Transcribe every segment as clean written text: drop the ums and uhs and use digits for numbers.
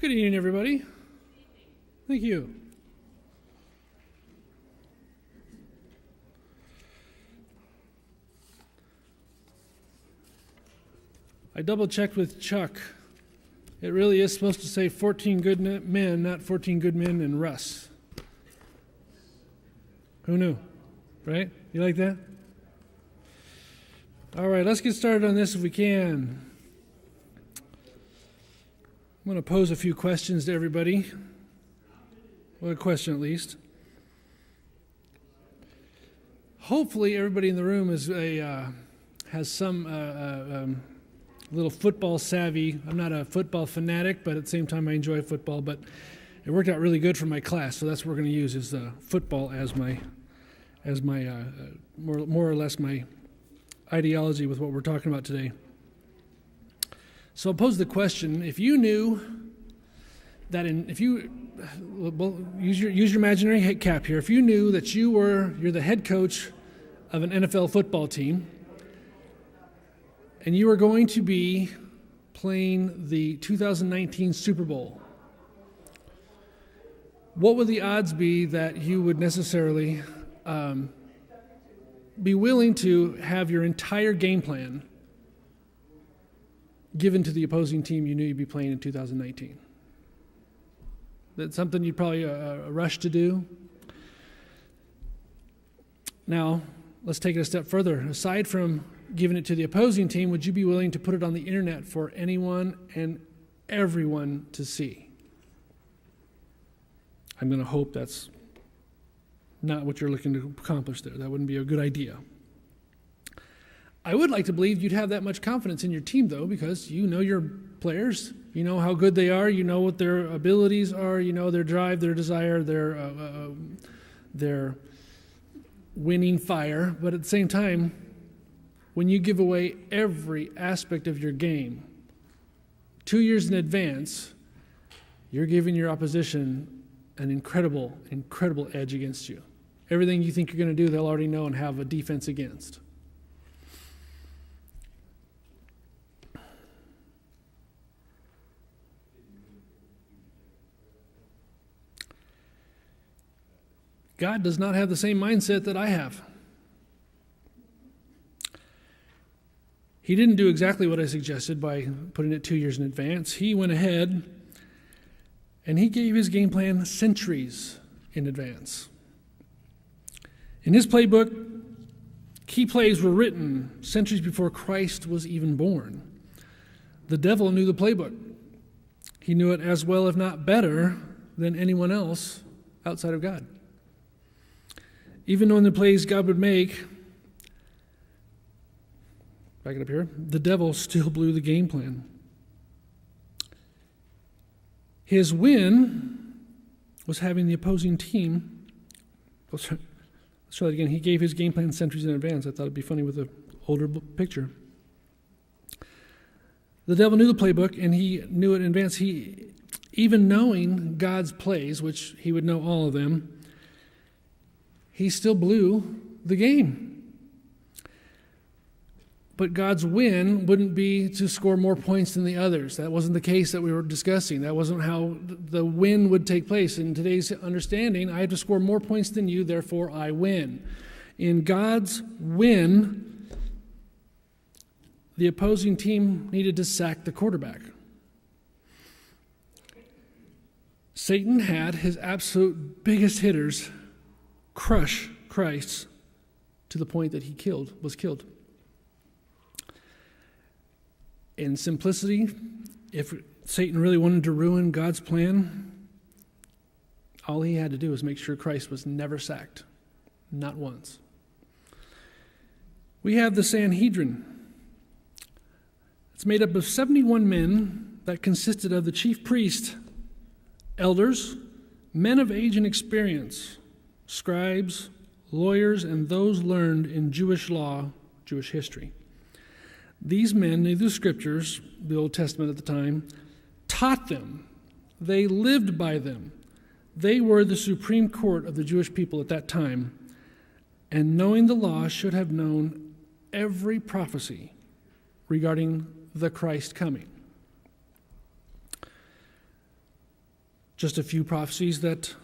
Good evening, everybody. Thank you. I double-checked with Chuck. It really is supposed to say 14 good men, not 14 good men and Russ. Who knew? Right? You like that? All right, let's get started on this if we can. I'm going to pose a few questions to everybody. Well, a question at least. Hopefully everybody in the room has some little football savvy. I'm not a football fanatic, but at the same time I enjoy football. But it worked out really good for my class, so that's what we're going to use is football as my more or less my ideology with what we're talking about today. So I'll pose the question: if you knew that use your imaginary head cap here. If you knew that you're the head coach of an NFL football team, and you are going to be playing the 2019 Super Bowl, what would the odds be that you would necessarily be willing to have your entire game plan given to the opposing team you knew you'd be playing in 2019? That's something you'd probably rush to do. Now, let's take it a step further. Aside from giving it to the opposing team, would you be willing to put it on the internet for anyone and everyone to see? I'm going to hope that's not what you're looking to accomplish there. That wouldn't be a good idea. I would like to believe you'd have that much confidence in your team, though, because you know your players. You know how good they are. You know what their abilities are. You know their drive, their desire, their winning fire. But at the same time, when you give away every aspect of your game 2 years in advance, you're giving your opposition an incredible, incredible edge against you. Everything you think you're going to do, they'll already know and have a defense against. God does not have the same mindset that I have. He didn't do exactly what I suggested by putting it 2 years in advance. He went ahead and he gave his game plan centuries in advance. In his playbook, key plays were written centuries before Christ was even born. The devil knew the playbook. He knew it as well, if not better, than anyone else outside of God. Even knowing the plays God would make, back it up here, the devil still blew the game plan. His win was having the opposing team. Let's try that again. He gave his game plan centuries in advance. I thought it'd be funny with an older picture. The devil knew the playbook, and he knew it in advance. He, even knowing God's plays, which he would know all of them, he still blew the game. But God's win wouldn't be to score more points than the others. That wasn't the case that we were discussing. That wasn't how the win would take place. In today's understanding, I have to score more points than you, therefore I win. In God's win, the opposing team needed to sack the quarterback. Satan had his absolute biggest hitters crush Christ to the point that he was killed. In simplicity, if Satan really wanted to ruin God's plan, all he had to do was make sure Christ was never sacked, not once. We have the Sanhedrin. It's made up of 71 men that consisted of the chief priest, elders, men of age and experience, scribes, lawyers, and those learned in Jewish law, Jewish history. These men knew the scriptures, the Old Testament at the time, taught them. They lived by them. They were the supreme court of the Jewish people at that time, and knowing the law should have known every prophecy regarding the Christ coming. just a few prophecies that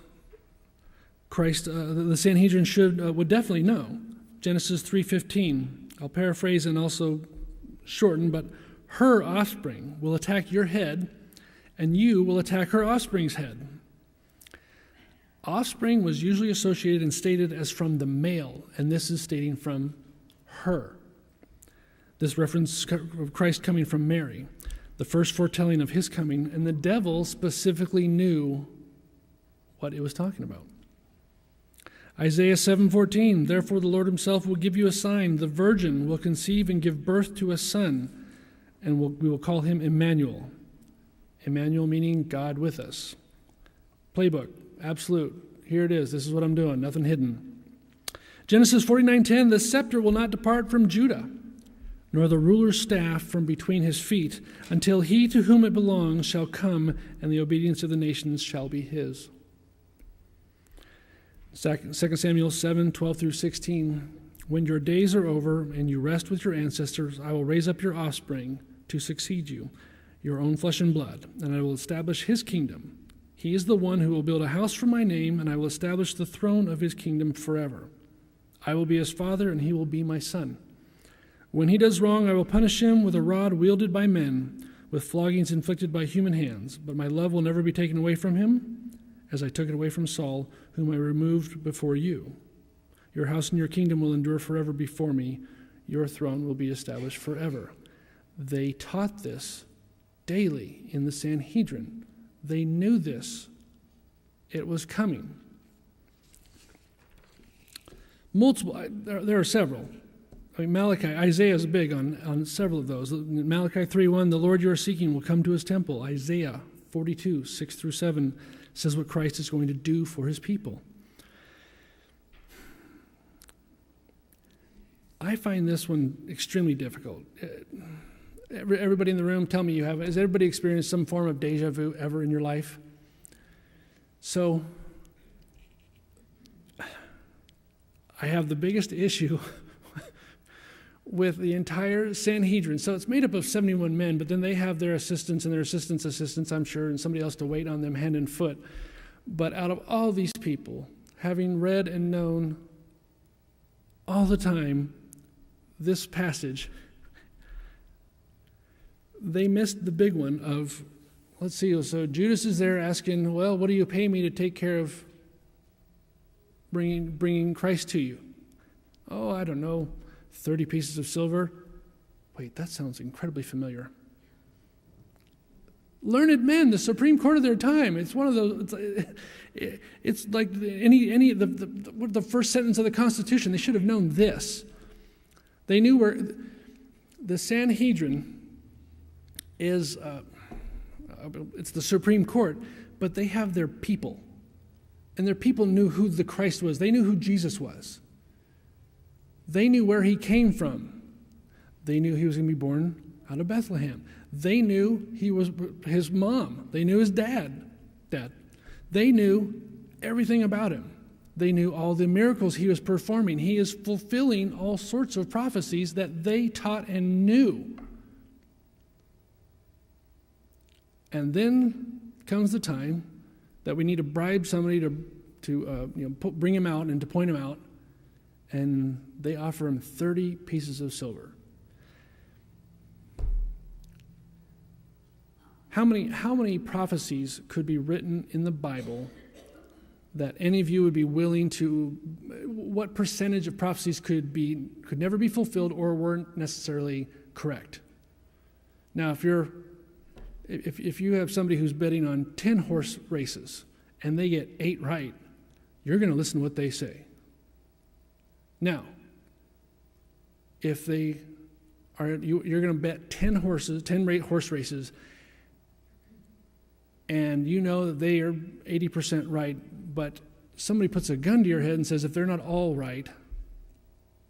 Christ, the Sanhedrin would definitely know. Genesis 3:15. I'll paraphrase and also shorten, but her offspring will attack your head, and you will attack her offspring's head. Offspring was usually associated and stated as from the male, and this is stating from her. This reference of Christ coming from Mary, the first foretelling of his coming, and the devil specifically knew what it was talking about. Isaiah 7:14, therefore the Lord himself will give you a sign. The virgin will conceive and give birth to a son, and we will call him Emmanuel. Emmanuel meaning God with us. Playbook, absolute. Here it is. This is what I'm doing. Nothing hidden. Genesis 49:10, the scepter will not depart from Judah, nor the ruler's staff from between his feet, until he to whom it belongs shall come, and the obedience of the nations shall be his. 2 Samuel 7:12 through 16, when your days are over and you rest with your ancestors, I will raise up your offspring to succeed you, your own flesh and blood, and I will establish his kingdom. He is the one who will build a house for my name, and I will establish the throne of his kingdom forever. I will be his father, and he will be my son. When he does wrong, I will punish him with a rod wielded by men, with floggings inflicted by human hands. But my love will never be taken away from him, as I took it away from Saul, whom I removed before you. Your house and your kingdom will endure forever before me. Your throne will be established forever. They taught this daily in the Sanhedrin. They knew this. It was coming. There are several. I mean, Malachi, Isaiah is big on several of those. Malachi 3:1, the Lord you are seeking will come to his temple. Isaiah 42:6 through 7 says what Christ is going to do for his people. I find this one extremely difficult. Everybody in the room, tell me has everybody experienced some form of deja vu ever in your life? So, I have the biggest issue with the entire Sanhedrin. So it's made up of 71 men, but then they have their assistants and their assistants' assistants, I'm sure, and somebody else to wait on them hand and foot. But out of all these people, having read and known all the time this passage, they missed the big one of, let's see, so Judas is there asking, well, what do you pay me to take care of bringing Christ to you? Oh, I don't know, 30 pieces of silver. Wait, that sounds incredibly familiar. Learned men, the Supreme Court of their time. It's one of those. It's like the first sentence of the Constitution. They should have known this. They knew where the Sanhedrin is. It's the Supreme Court, but they have their people, and their people knew who the Christ was. They knew who Jesus was. They knew where he came from. They knew he was going to be born out of Bethlehem. They knew he was his mom. They knew his dad. They knew everything about him. They knew all the miracles he was performing. He is fulfilling all sorts of prophecies that they taught and knew. And then comes the time that we need to bribe somebody to bring him out and to point him out, and they offer him 30 pieces of silver. How many prophecies could be written in the Bible that any of you would be willing to? What percentage of prophecies could never be fulfilled or weren't necessarily correct? Now, if you have somebody who's betting on 10 horse races and they get 8 right, you're going to listen to what they say. Now, if you're going to bet 10 horse races, and you know that they are 80% right, but somebody puts a gun to your head and says, if they're not all right,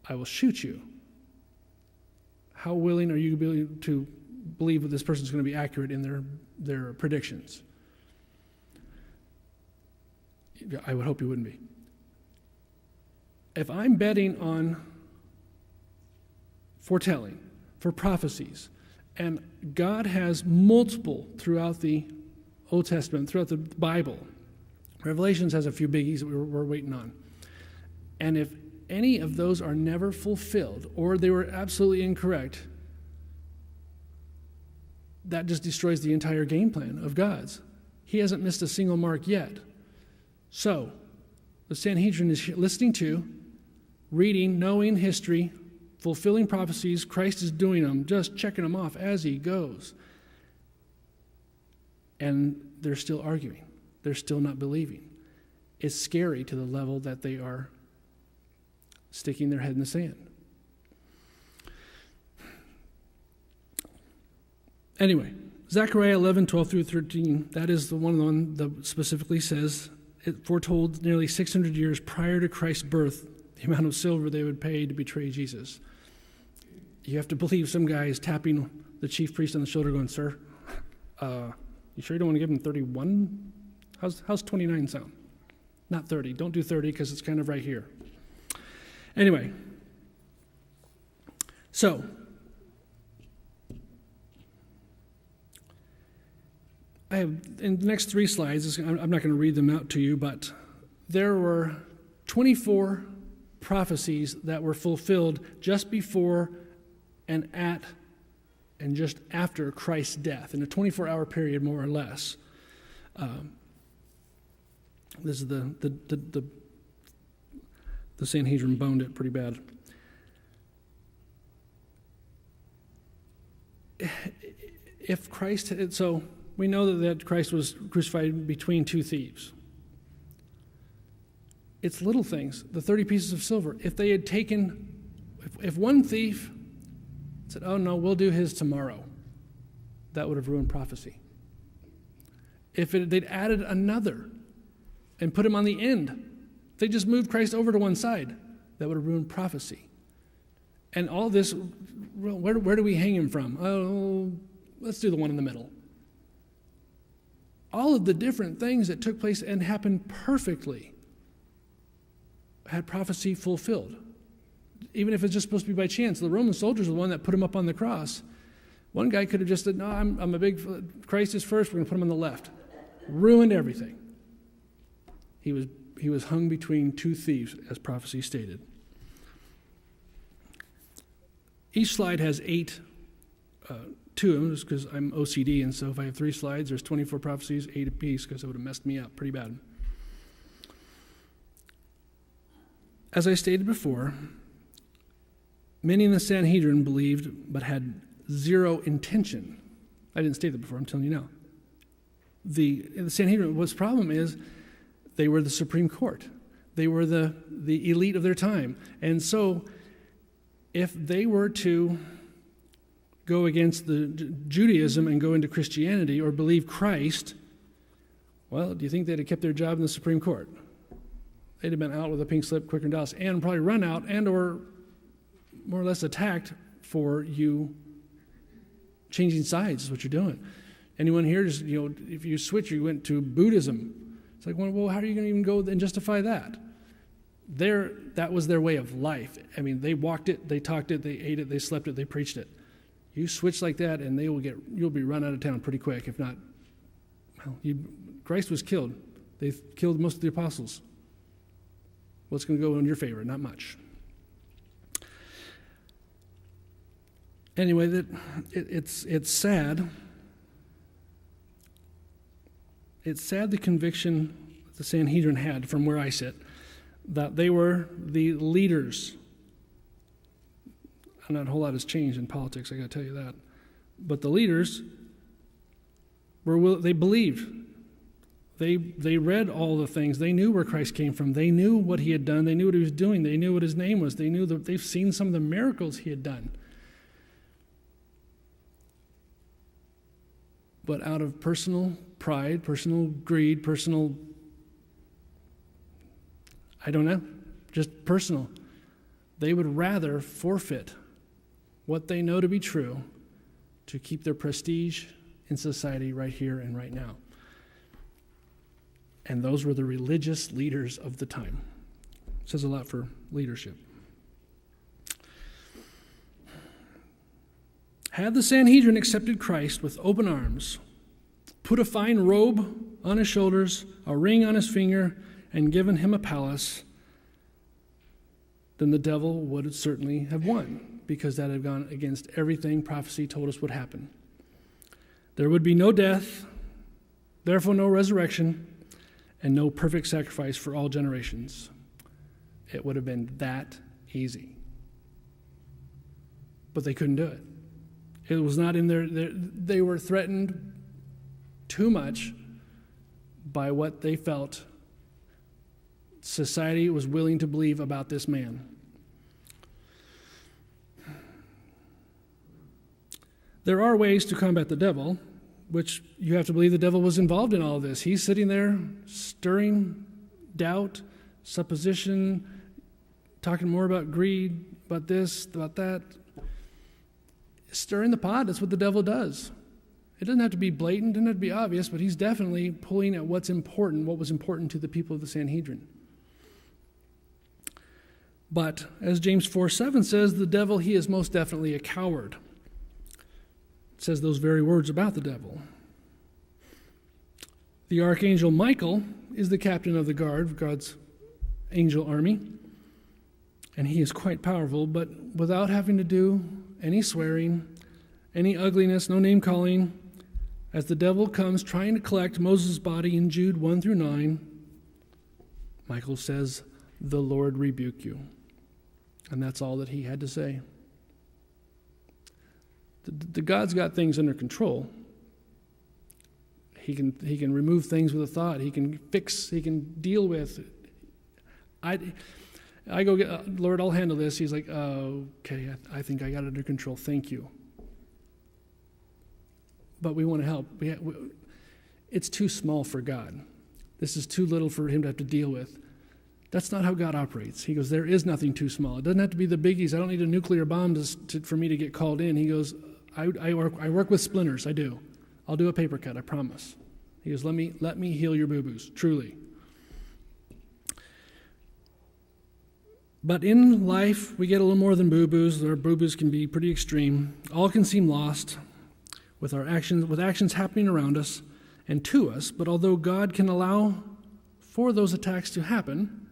I will shoot you. How willing are you to believe that this person is going to be accurate in their predictions? I would hope you wouldn't be. If I'm betting on foretelling, for prophecies, and God has multiple throughout the Old Testament, throughout the Bible. Revelations has a few biggies that we're waiting on. And if any of those are never fulfilled, or they were absolutely incorrect, that just destroys the entire game plan of God's. He hasn't missed a single mark yet. So, the Sanhedrin is listening to, reading, knowing history, fulfilling prophecies. Christ is doing them, just checking them off as he goes. And they're still arguing. They're still not believing. It's scary to the level that they are sticking their head in the sand. Anyway, Zechariah 11, 12 through 13, that is the one that specifically says, it foretold nearly 600 years prior to Christ's birth, the amount of silver they would pay to betray Jesus. You have to believe some guy is tapping the chief priest on the shoulder going, "Sir, you sure you don't want to give him 31? How's 29 sound? Not 30. Don't do 30 because it's kind of right here." Anyway, so I have, in the next 3 slides, I'm not going to read them out to you, but there were 24 prophecies that were fulfilled just before and at and just after Christ's death, in a 24-hour period, more or less. This is the Sanhedrin boned it pretty bad. If Christ, so we know that Christ was crucified between 2 thieves. It's little things, the 30 pieces of silver. If they had taken, if one thief said, "Oh no, we'll do his tomorrow," that would have ruined prophecy. If they'd added another and put him on the end, they just moved Christ over to one side, that would have ruined prophecy. And all this, where do we hang him from? Oh, let's do the one in the middle. All of the different things that took place and happened perfectly had prophecy fulfilled. Even if it's just supposed to be by chance. The Roman soldiers were the one that put him up on the cross. One guy could have just said, "No, I'm a big, Christ is first, we're going to put him on the left." Ruined everything. He was hung between 2 thieves, as prophecy stated. Each slide has 8 to them, just because I'm OCD, and so if I have 3 slides, there's 24 prophecies, 8 apiece, because it would have messed me up pretty bad. As I stated before, many in the Sanhedrin believed but had zero intention. I didn't state that before, I'm telling you now. The Sanhedrin, what's the problem is they were the Supreme Court. They were the elite of their time. And so if they were to go against the Judaism and go into Christianity or believe Christ, well, do you think they'd have kept their job in the Supreme Court? They'd have been out with a pink slip quicker than Dallas and probably run out and or more or less attacked for you changing sides is what you're doing. Anyone here, just, if you switch, you went to Buddhism. It's like, well, how are you going to even go and justify that? That was their way of life. I mean, they walked it, they talked it, they ate it, they slept it, they preached it. You switch like that, and you'll be run out of town pretty quick. If not, well, Christ was killed. They killed most of the apostles. What's going to go in your favor? Not much. Anyway, it's sad. It's sad the conviction the Sanhedrin had, from where I sit, that they were the leaders. Not a whole lot has changed in politics, I got to tell you that. But the leaders they believed. They read all the things. They knew where Christ came from. They knew what he had done. They knew what he was doing. They knew what his name was. They knew that they've seen some of the miracles he had done. But out of personal pride, personal greed, personal, I don't know, just personal, they would rather forfeit what they know to be true to keep their prestige in society right here and right now. And those were the religious leaders of the time. It says a lot for leadership. Had the Sanhedrin accepted Christ with open arms, put a fine robe on his shoulders, a ring on his finger, and given him a palace, then the devil would certainly have won, because that had gone against everything prophecy told us would happen. There would be no death, therefore no resurrection, and no perfect sacrifice for all generations. It would have been that easy. But they couldn't do it. It was not in they were threatened too much by what they felt society was willing to believe about this man. There are ways to combat the devil, which you have to believe the devil was involved in all of this. He's sitting there stirring doubt, supposition, talking more about greed, about this, about that. Stirring the pot, that's what the devil does. It doesn't have to be blatant, it doesn't have to be obvious, but he's definitely pulling at what's important, what was important to the people of the Sanhedrin. But, as James 4:7 says, the devil, he is most definitely a coward. It says those very words about the devil. The archangel Michael is the captain of the guard of God's angel army, and he is quite powerful, but without having to do any swearing, any ugliness, no name-calling, as the devil comes trying to collect Moses' body in Jude 1-9, Michael says, "The Lord rebuke you." And that's all that he had to say. The God's got things under control. He can remove things with a thought. He can fix, he can deal with. I go, Lord, I'll handle this. He's like, okay, I think I got it under control. Thank you. But we want to help. It's too small for God. This is too little for him to have to deal with. That's not how God operates. He goes, there is nothing too small. It doesn't have to be the biggies. I don't need a nuclear bomb for me to get called in. He goes, I work with splinters. I do. I'll do a paper cut, I promise. He goes, let me heal your boo-boos, truly. But in life, we get a little more than boo-boos. Our boo-boos can be pretty extreme. All can seem lost with actions happening around us and to us. But although God can allow for those attacks to happen,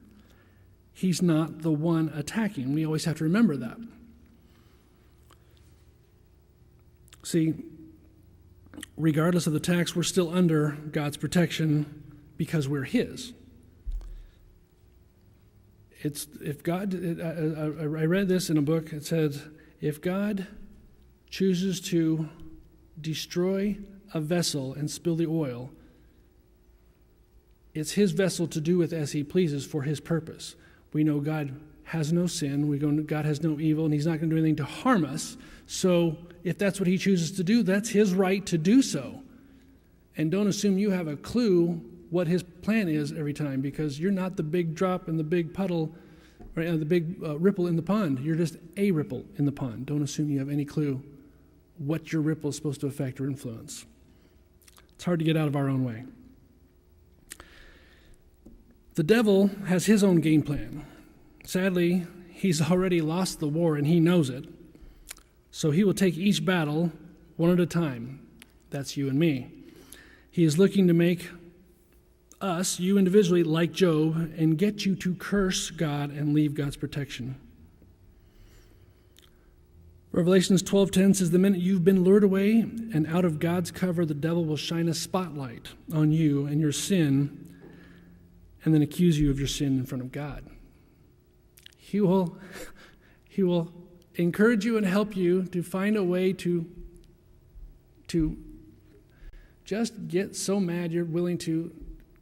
he's not the one attacking. We always have to remember that. See, regardless of the attacks, we're still under God's protection because we're his. I read this in a book. It said, if God chooses to destroy a vessel and spill the oil, it's his vessel to do with as he pleases for his purpose. We know God has no sin. We know God has no evil, and he's not going to do anything to harm us. So if that's what he chooses to do, that's his right to do so. And don't assume you have a clue what his plan is every time, because you're not the big drop in the big puddle, or the big ripple in the pond. You're just a ripple in the pond. Don't assume you have any clue what your ripple is supposed to affect or influence. It's hard to get out of our own way. The devil has his own game plan. Sadly, he's already lost the war, and he knows it. So he will take each battle one at a time. That's you and me. He is looking to make us, you individually, like Job, and get you to curse God and leave God's protection. Revelations 12:10 says, the minute you've been lured away and out of God's cover, the devil will shine a spotlight on you and your sin, and then accuse you of your sin in front of God. He will encourage you and help you to find a way to just get so mad you're willing to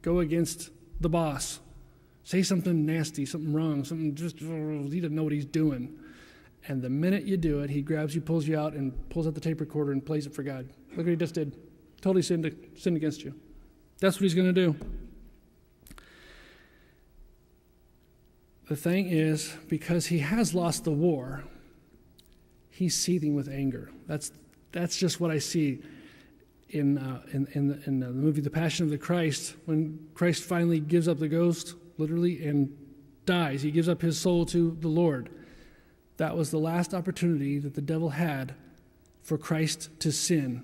go against the boss. Say something nasty, something wrong, something just, he doesn't know what he's doing. And the minute you do it, he grabs you, pulls you out, and pulls out the tape recorder and plays it for God. Look what he just did. Totally sinned against you. That's what he's going to do. The thing is, because he has lost the war, he's seething with anger. That's just what I see in the movie The Passion of the Christ, when Christ finally gives up the ghost, literally, and dies. He gives up his soul to the Lord. That was the last opportunity that the devil had for Christ to sin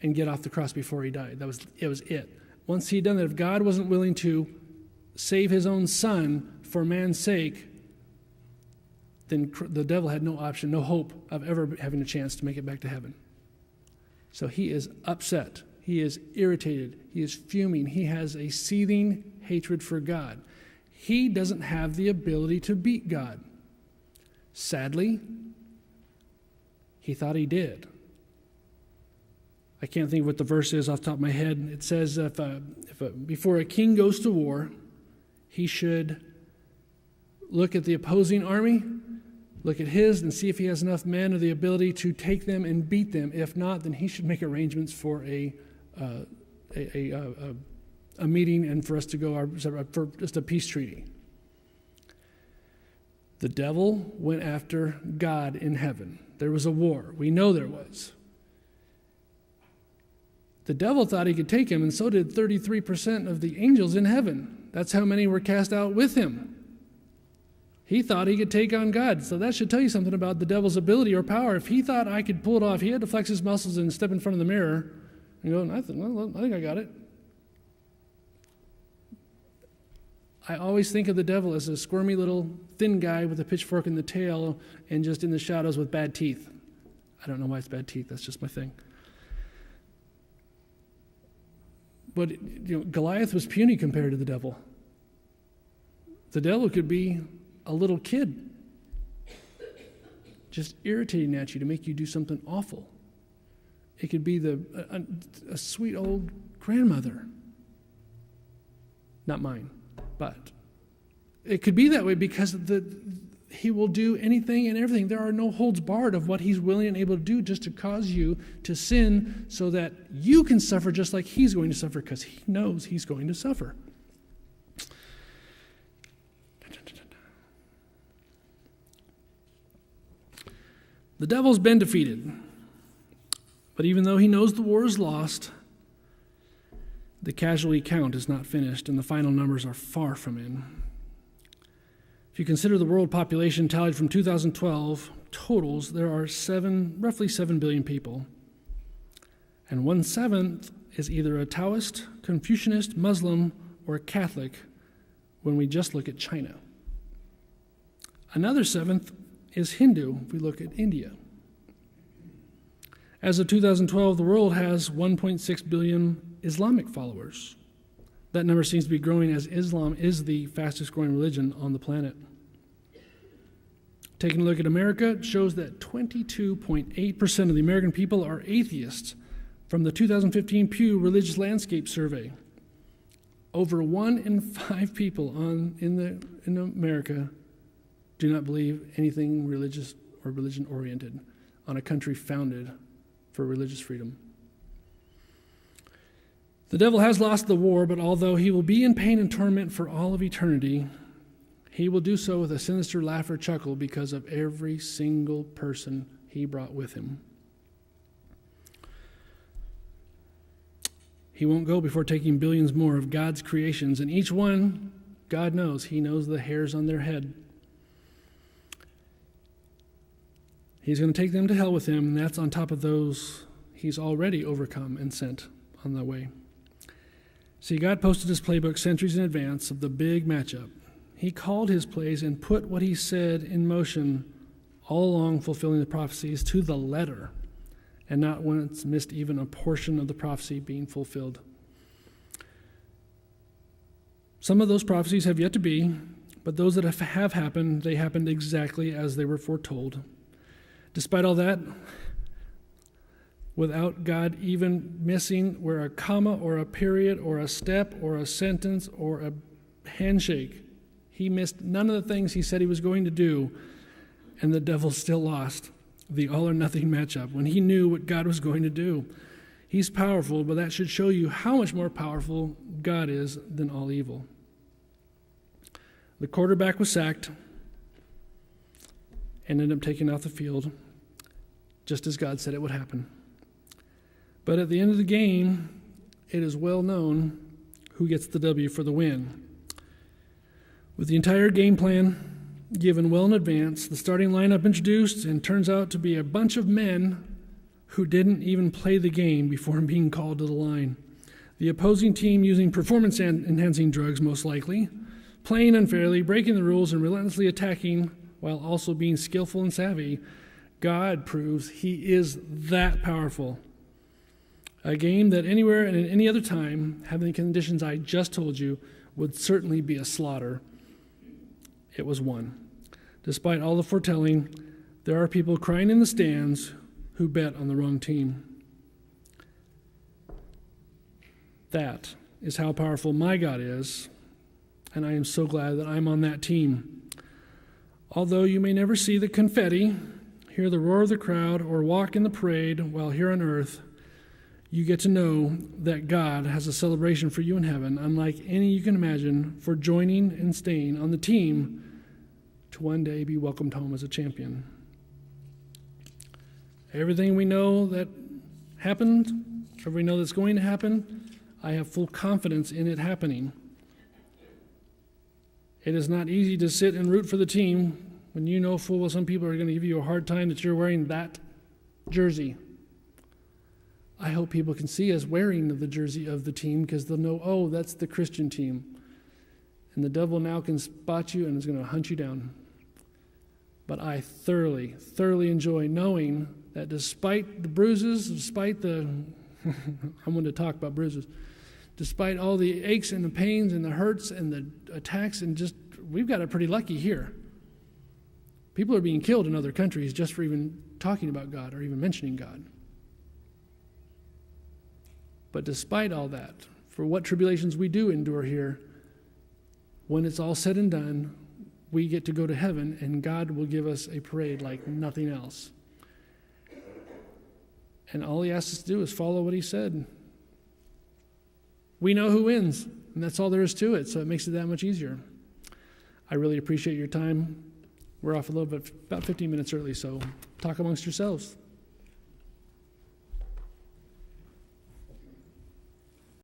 and get off the cross before he died. It was it. Once he'd done that, if God wasn't willing to save his own son for man's sake, then the devil had no option, no hope of ever having a chance to make it back to heaven. So he is upset. He is irritated. He is fuming. He has a seething hatred for God. He doesn't have the ability to beat God. Sadly, he thought he did. I can't think of what the verse is off the top of my head. It says before a king goes to war, he should look at the opposing army, look at his, and see if he has enough men or the ability to take them and beat them. If not, then he should make arrangements for a meeting and for us to go for just a peace treaty. The devil went after God in heaven. There was a war. We know there was. The devil thought he could take him, and so did 33% of the angels in heaven. That's how many were cast out with him. He thought he could take on God. So that should tell you something about the devil's ability or power. If he thought I could pull it off, he had to flex his muscles and step in front of the mirror and go, I think I got it. I always think of the devil as a squirmy little thin guy with a pitchfork in the tail and just in the shadows with bad teeth. I don't know why it's bad teeth. That's just my thing. But Goliath was puny compared to the devil. The devil could be a little kid just irritating at you to make you do something awful. It could be a sweet old grandmother. Not mine, but it could be that way because he will do anything and everything. There are no holds barred of what he's willing and able to do just to cause you to sin so that you can suffer just like he's going to suffer because he knows he's going to suffer. The devil's been defeated. But even though he knows the war is lost, the casualty count is not finished, and the final numbers are far from in. If you consider the world population tallied from 2012 totals, there are roughly 7 billion people. And 1/7 is either a Taoist, Confucianist, Muslim, or Catholic when we just look at China. Another 7th is Hindu if we look at India. As of 2012, the world has 1.6 billion Islamic followers. That number seems to be growing as Islam is the fastest growing religion on the planet. Taking a look at America shows that 22.8% of the American people are atheists from the 2015 Pew Religious Landscape Survey. Over 1 in 5 people in America do not believe anything religious or religion-oriented on a country founded for religious freedom. The devil has lost the war, but although he will be in pain and torment for all of eternity, he will do so with a sinister laugh or chuckle because of every single person he brought with him. He won't go before taking billions more of God's creations, and each one, God knows, he knows the hairs on their head. He's going to take them to hell with him, and that's on top of those he's already overcome and sent on the way. See, God posted his playbook centuries in advance of the big matchup. He called his plays and put what he said in motion, all along fulfilling the prophecies to the letter, and not once missed even a portion of the prophecy being fulfilled. Some of those prophecies have yet to be, but those that have happened, they happened exactly as they were foretold. Despite all that, without God even missing where a comma or a period or a step or a sentence or a handshake, he missed none of the things he said he was going to do, and the devil still lost the all-or-nothing matchup when he knew what God was going to do. He's powerful, but that should show you how much more powerful God is than all evil. The quarterback was sacked and ended up taken off the field, just as God said it would happen. But at the end of the game, it is well known who gets the W for the win. With the entire game plan given well in advance, the starting lineup introduced, and turns out to be a bunch of men who didn't even play the game before being called to the line. The opposing team using performance-enhancing drugs, most likely, playing unfairly, breaking the rules, and relentlessly attacking while also being skillful and savvy. God proves he is that powerful. A game that anywhere and at any other time, having the conditions I just told you, would certainly be a slaughter. It was won. Despite all the foretelling, there are people crying in the stands who bet on the wrong team. That is how powerful my God is, and I am so glad that I'm on that team. Although you may never see the confetti, hear the roar of the crowd, or walk in the parade while here on earth, you get to know that God has a celebration for you in heaven, unlike any you can imagine, for joining and staying on the team to one day be welcomed home as a champion. Everything we know that happened, everything we know that's going to happen, I have full confidence in it happening. It is not easy to sit and root for the team when you know full well some people are going to give you a hard time that you're wearing that jersey. I hope people can see us wearing the jersey of the team because they'll know, oh, that's the Christian team. And the devil now can spot you and is going to hunt you down. But I thoroughly, thoroughly enjoy knowing that despite the bruises, despite the, I'm going to talk about bruises, despite all the aches and the pains and the hurts and the attacks, and just, we've got it pretty lucky here. People are being killed in other countries just for even talking about God or even mentioning God. But despite all that, for what tribulations we do endure here, when it's all said and done, we get to go to heaven, and God will give us a parade like nothing else. And all he asks us to do is follow what he said. We know who wins, and that's all there is to it, so it makes it that much easier. I really appreciate your time. We're off a little bit, about 15 minutes early, so talk amongst yourselves.